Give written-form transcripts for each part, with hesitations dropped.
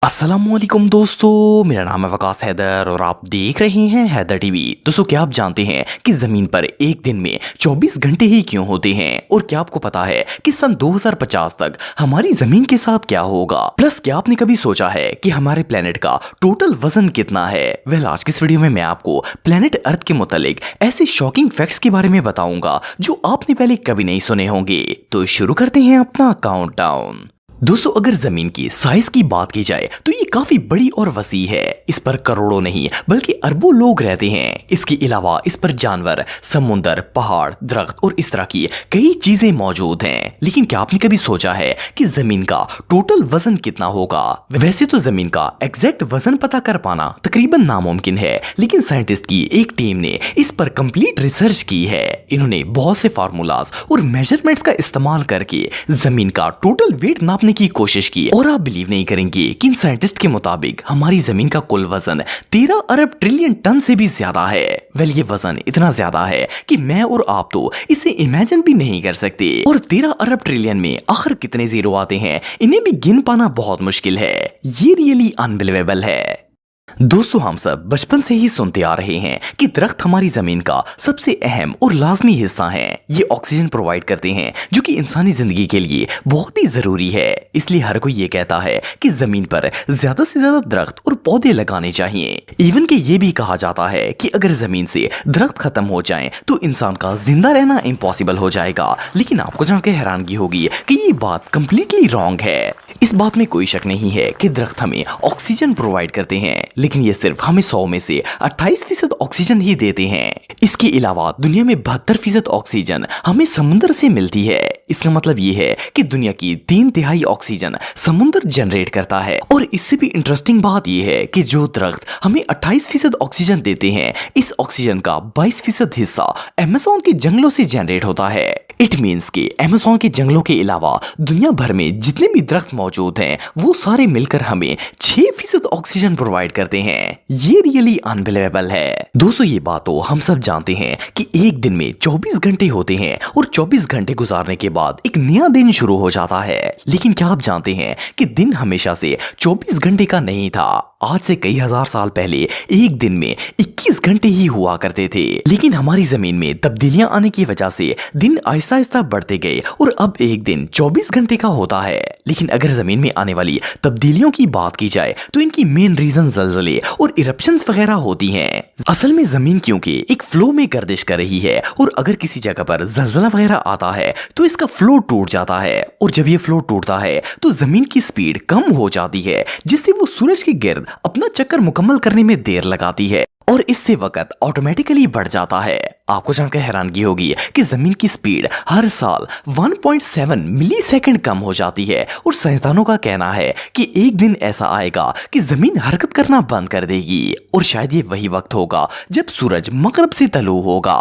अस्सलामुअलैकुम दोस्तों, मेरा नाम है वकास हैदर और आप देख रहे हैं हैदर टीवी। दोस्तों, क्या आप जानते हैं कि जमीन पर एक दिन में 24 घंटे ही क्यों होते हैं? और क्या आपको पता है कि सन 2050 तक हमारी जमीन के साथ क्या होगा? प्लस क्या आपने कभी सोचा है कि हमारे प्लेनेट का टोटल वजन कितना है? आज की इस वीडियो में मैं आपको प्लेनेट अर्थ के मुतालिक ऐसे शॉकिंग फैक्ट्स के बारे में बताऊंगा जो आपने पहले कभी नहीं सुने होंगे। तो शुरू करते हैं अपना काउंटडाउन। दोस्तों, अगर जमीन की साइज की बात की जाए तो ये काफी बड़ी और वसी है। इस पर करोड़ों नहीं बल्कि अरबों लोग रहते हैं। इसके अलावा इस पर जानवर, समुंदर, पहाड़, दरख्त और इस तरह की कई चीजें मौजूद हैं। लेकिन क्या आपने कभी सोचा है कि जमीन का टोटल वजन कितना होगा? वैसे तो जमीन का एग्जैक्ट वजन पता कर पाना तकरीबन नामुमकिन है, लेकिन साइंटिस्ट की एक टीम ने इस पर कंप्लीट रिसर्च की है। इन्होंने बहुत से फार्मूलाज और मेजरमेंट्स का इस्तेमाल करके जमीन का टोटल वेट नापने की कोशिश की और आप बिलीव नहीं करेंगे कि इन साइंटिस्ट के मुताबिक हमारी जमीन का कुल वजन 13 अरब ट्रिलियन टन से भी ज्यादा है। ये वजन इतना ज्यादा है कि मैं और आप तो इसे इमेजिन भी नहीं कर सकते। और 13 अरब ट्रिलियन में आखिर कितने जीरो आते हैं, इन्हें भी गिन पाना बहुत मुश्किल है। ये रियली अनबिलीवेबल है। दोस्तों, हम सब बचपन से ही सुनते आ रहे हैं कि दरख्त हमारी जमीन का सबसे अहम और लाजमी हिस्सा हैं। ये ऑक्सीजन प्रोवाइड करते हैं जो कि इंसानी जिंदगी के लिए बहुत ही जरूरी है। इसलिए हर कोई ये कहता है कि जमीन पर ज्यादा से ज्यादा दरख्त और पौधे लगाने चाहिए। इवन के ये भी कहा जाता है कि अगर जमीन से दरख्त खत्म हो जाएं तो इंसान का जिंदा रहना इम्पॉसिबल हो जाएगा। लेकिन आपको जानकर हैरानगी होगी कि ये बात कंप्लीटली रॉन्ग है। इस बात में कोई शक नहीं है कि दरख्त हमें ऑक्सीजन प्रोवाइड करते हैं, लेकिन ये सिर्फ हमें 100 में से 28% ऑक्सीजन ही देते हैं। इसके अलावा दुनिया में 72% ऑक्सीजन हमें समुद्र से मिलती है। इसका मतलब ये है कि दुनिया की 3/3 ऑक्सीजन समुद्र जनरेट करता है। और इससे भी इंटरेस्टिंग बात यह है कि जो दरख्त हमें 28% ऑक्सीजन देते हैं, इस ऑक्सीजन का 22% हिस्सा अमेज़न के जंगलों से जनरेट होता है। इट मीन्स कि अमेज़न के जंगलों के अलावा दुनिया भर में जितने भी दरख्त मौजूद हैं, वो सारे मिलकर हमें 6% ऑक्सीजन प्रोवाइड करते हैं। ये रियली अनबिलीवेबल है। दोस्तों, ये बात तो हम सब जानते हैं कि एक दिन में 24 घंटे होते हैं और 24 घंटे गुजारने के बाद एक नया दिन शुरू हो जाता है। लेकिन क्या आप जानते हैं कि दिन हमेशा से 24 घंटे का नहीं था। आज से कई हजार साल पहले एक दिन में 21 घंटे ही हुआ करते थे। लेकिन हमारी जमीन में तब्दीलियां आने की वजह से दिन आहिस्ता आहिस्ता बढ़ते गए और अब एक दिन 24 घंटे का होता है। लेकिन अगर जमीन में आने वाली तब्दीलियों की बात की जाए तो इनकी मेन रीजन जलजले और इरप्शंस वगैरह होती हैं। असल में जमीन क्योंकि एक फ्लो में गर्दिश कर रही है और अगर किसी जगह पर जलजला वगैरह आता है तो इसका फ्लो टूट जाता है। और जब ये फ्लो टूटता है तो जमीन की स्पीड कम हो जाती है, जिससे वो सूरज के गिर्द अपना चक्कर मुकम्मल करने में देर लगाती है और इससे वक्त ऑटोमेटिकली बढ़ जाता है। आपको जानकर हैरानगी होगी कि जमीन की स्पीड हर साल 1.7 मिलीसेकंड कम हो जाती है। और साइंसदानों का कहना है कि एक दिन ऐसा आएगा कि जमीन हरकत करना बंद कर देगी और शायद ये वही वक्त होगा जब सूरज मगरब से तलू होगा।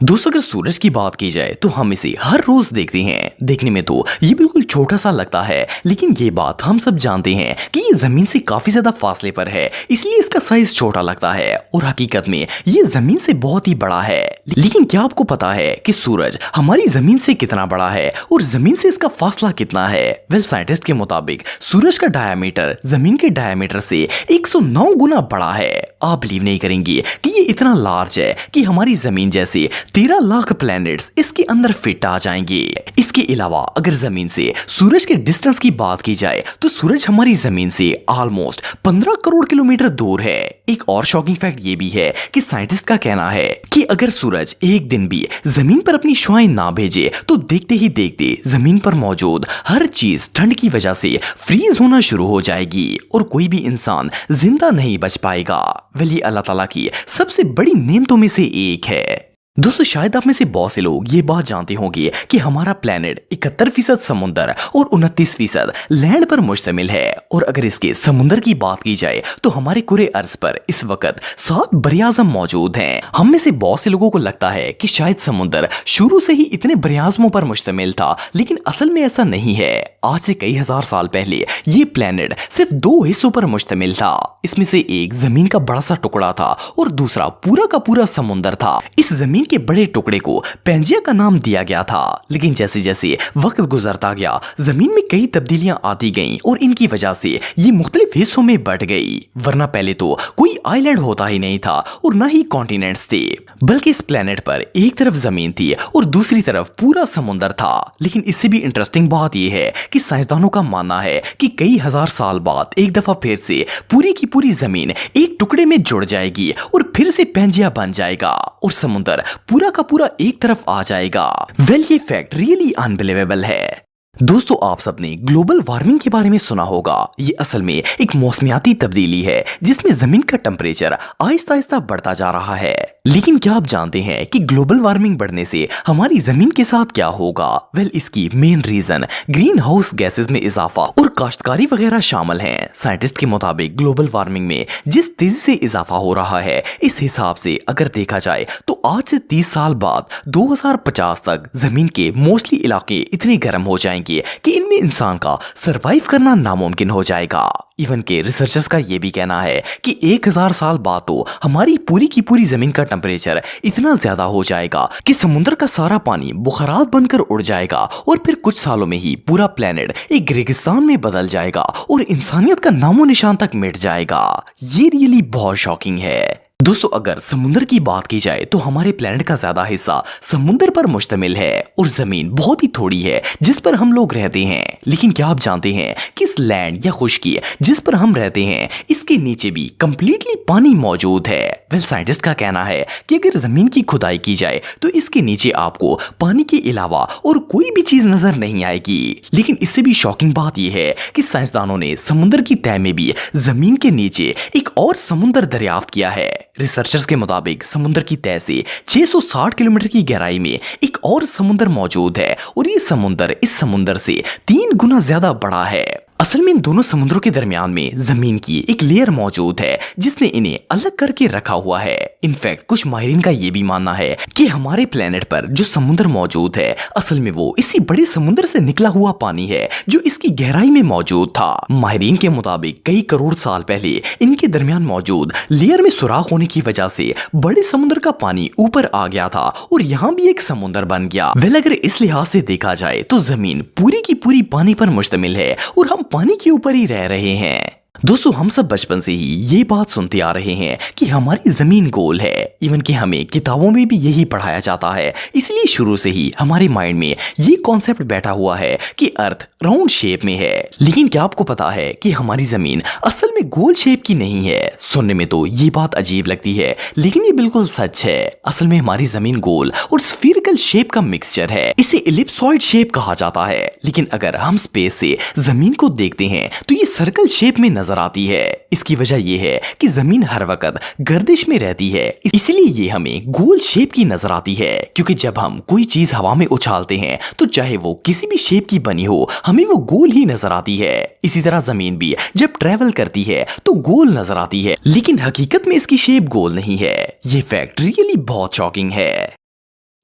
दोस्तों, अगर सूरज की बात की जाए तो हम इसे हर रोज देखते हैं। देखने में तो ये बिल्कुल छोटा सा लगता है, लेकिन ये बात हम सब जानते हैं कि ये जमीन से काफी ज्यादा फासले पर है, इसलिए इसका साइज छोटा लगता है। और हकीकत में ये जमीन से बहुत ही बड़ा है। लेकिन क्या आपको पता है कि सूरज हमारी जमीन से कितना बड़ा है और जमीन से इसका फासला कितना है? साइंटिस्ट के मुताबिक सूरज का डायमीटर जमीन के डायमीटर से 109 गुना बड़ा है। आप बिलीव नहीं करेंगे कि ये इतना लार्ज है कि हमारी जमीन जैसे 13 लाख प्लैनेट्स इसके अंदर फिट आ जाएंगे। इसके अलावा अगर जमीन से सूरज के डिस्टेंस की बात की जाए तो सूरज हमारी जमीन से ऑलमोस्ट 15 करोड़ किलोमीटर दूर है। एक और शॉकिंग फैक्ट ये भी है कि साइंटिस्ट का कहना है कि अगर सूरज एक दिन भी जमीन पर अपनी शुआएं ना भेजे तो देखते ही देखते जमीन पर मौजूद हर चीज ठंड की वजह से फ्रीज होना शुरू हो जाएगी और कोई भी इंसान जिंदा नहीं बच पाएगा। ये अल्लाह ताला की सबसे बड़ी नेमतों में से एक है। दोस्तों, शायद आप में से बहुत से लोग ये बात जानते होंगे कि हमारा प्लेनेट 71% समुद्र और 29% लैंड पर मुश्तमिल है। और अगर इसके समुद्र की बात की जाए तो हमारे कुरे अर्ज पर इस वक्त 7 बरियाज़म मौजूद हैं। हम में से बहुत से लोगों को लगता है कि शायद समुद्र शुरू से ही इतने बरियाज़मों पर मुश्तमिल था, लेकिन असल में ऐसा नहीं है। आज से कई हजार साल पहले ये प्लेनेट सिर्फ 2 हिस्सों पर मुश्तमिल था। इसमें से एक जमीन का बड़ा सा टुकड़ा था और दूसरा पूरा का पूरा समुद्र था। इस जमीन जमीन के बड़े टुकड़े को पैंजिया का नाम दिया गया था। लेकिन जैसे जैसे वक्त गुजरता गया जमीन में कई तब्दीलियां आती गईं और इनकी वजह से ये मुख्तलिफ हिस्सों में बट गई। वरना पहले तो कोई आइलैंड होता ही नहीं था और ना ही कॉन्टिनेंट्स थे, बल्कि इस प्लेनेट पर एक तरफ जमीन थी और दूसरी तरफ पूरा समुंदर था। लेकिन इससे भी इंटरेस्टिंग बात यह है कि साइंसदानों का मानना है कि कई हजार साल बाद एक दफा फिर से पूरी की पूरी जमीन एक टुकड़े में जुड़ जाएगी और फिर से पैंजिया बन जाएगा और समुंदर पूरा का पूरा एक तरफ आ जाएगा। वेल, ये फैक्ट रियली अनबिलीवेबल है। दोस्तों, आप सबने ग्लोबल वार्मिंग के बारे में सुना होगा। ये असल में एक मौसमियाती तब्दीली है जिसमें जमीन का टेम्परेचर आहिस्ता आहिस्ता बढ़ता जा रहा है। लेकिन क्या आप जानते हैं कि ग्लोबल वार्मिंग बढ़ने से हमारी जमीन के साथ क्या होगा? वेल, इसकी main reason greenhouse gases में इजाफा और काश्तकारी वगैरह शामिल हैं। साइंटिस्ट के मुताबिक ग्लोबल वार्मिंग में जिस तेजी से इजाफा हो रहा है, इस हिसाब से अगर देखा जाए तो आज से 30 साल बाद 2050 तक जमीन के मोस्टली इलाके इतने गर्म हो जाएंगे कि इनमें इंसान का सरवाइव करना नामुमकिन हो जाएगा। इवन के रिसर्चर्स का यह भी कहना है कि 1000 साल बाद तो हमारी पूरी की पूरी जमीन का टेम्परेचर इतना ज्यादा हो जाएगा कि समुद्र का सारा पानी बुखारात बनकर उड़ जाएगा और फिर कुछ सालों में ही पूरा प्लेनेट एक रेगिस्तान में बदल जाएगा और इंसानियत का नामो निशान तक मिट जाएगा। ये रियली बहुत शॉकिंग है। दोस्तों, अगर समुद्र की बात की जाए तो हमारे प्लेनेट का ज्यादा हिस्सा समुद्र पर मुश्तमिल है और जमीन बहुत ही थोड़ी है जिस पर हम लोग रहते हैं। लेकिन क्या आप जानते हैं कि इस लैंड या खुश्की जिस पर हम रहते हैं इसके नीचे भी कंप्लीटली पानी मौजूद है। वेल, साइंटिस्ट का कहना है कि अगर जमीन की खुदाई की जाए तो इसके नीचे आपको पानी के अलावा और कोई भी चीज नजर नहीं आएगी। लेकिन इससे भी शॉकिंग बात यह है कि साइंसदानों ने समुद्र की तह में भी जमीन के नीचे एक और समुद्र दरियाफ्त किया है। रिसर्चर्स के मुताबिक समुद्र की तह से 660 किलोमीटर की गहराई में एक और समुद्र मौजूद है और ये समुद्र इस समुद्र से 3 गुना ज्यादा बड़ा है। असल में इन दोनों समुद्रों के दरमियान में जमीन की एक लेयर मौजूद है जिसने इन्हें अलग करके रखा हुआ है। इनफैक्ट कुछ माहिरीन का यह भी मानना है कि हमारे प्लेनेट पर जो समुद्र मौजूद है असल में वो इसी बड़े समुद्र से निकला हुआ पानी है जो इसकी गहराई में मौजूद था। माहिरीन के मुताबिक कई करोड़ साल पहले इनके दरमियान मौजूद लेयर में सुराख होने की वजह से बड़े समुद्र का पानी ऊपर आ गया था और यहाँ भी एक समुद्र बन गया। वेल, अगर इस लिहाज से देखा जाए तो जमीन पूरी की पूरी पानी पर मुश्तमिल है और हम पानी के ऊपर ही रह रहे हैं। दोस्तों, हम सब बचपन से ही ये बात सुनते आ रहे हैं कि हमारी जमीन गोल है। इवन कि हमें किताबों में भी यही पढ़ाया जाता है। इसलिए शुरू से ही हमारे माइंड में ये कॉन्सेप्ट बैठा हुआ है कि अर्थ राउंड शेप में है। लेकिन क्या आपको पता है कि हमारी जमीन असल में गोल शेप की नहीं है? सुनने में तो ये बात अजीब लगती है लेकिन ये बिल्कुल सच है। असल में हमारी जमीन गोल और स्फीरिकल शेप का मिक्सचर है। इसे इलिप्सॉइड शेप कहा जाता है। लेकिन अगर हम स्पेस से जमीन को देखते हैं तो ये सर्कल शेप में नजर आती है। इसकी वजह यह है कि जमीन हर वक्त गर्दिश में रहती है, इसलिए ये हमें गोल शेप की नजर आती है। क्योंकि जब हम कोई चीज हवा में उछालते हैं तो चाहे वो किसी भी शेप की बनी हो हमें वो गोल ही नजर आती है। इसी तरह जमीन भी जब ट्रेवल करती है तो गोल नजर आती है, लेकिन हकीकत में इसकी शेप गोल नहीं है। ये फैक्ट रियली बहुत शॉकिंग है।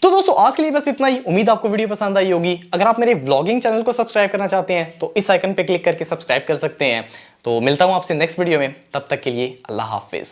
तो दोस्तों, आज के लिए बस इतना ही। उम्मीद आपको वीडियो पसंद आई होगी। अगर आप मेरे व्लॉगिंग चैनल को सब्सक्राइब करना चाहते हैं तो इस आइकन पे क्लिक करके सब्सक्राइब कर सकते हैं। तो मिलता हूं आपसे नेक्स्ट वीडियो में, तब तक के लिए अल्लाह हाफिज।